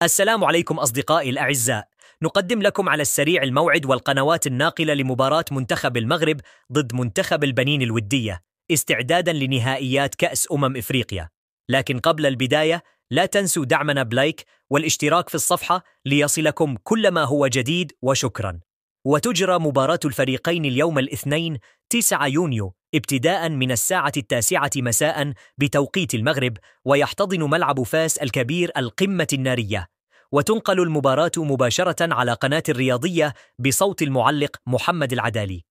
السلام عليكم أصدقائي الأعزاء. نقدم لكم على السريع الموعد والقنوات الناقلة لمباراة منتخب المغرب ضد منتخب البنين الودية استعدادا لنهائيات كأس إفريقيا. لكن قبل البداية لا تنسوا دعمنا بلايك والاشتراك في الصفحة ليصلكم كل ما هو جديد، وشكرا. وتجرى مباراة الفريقين اليوم الاثنين 9 يونيو ابتداء من الساعة 9 مساء بتوقيت المغرب، ويحتضن ملعب فاس الكبير القمة النارية. وتنقل المباراة مباشرة على قناة الرياضية بصوت المعلق محمد العدالي.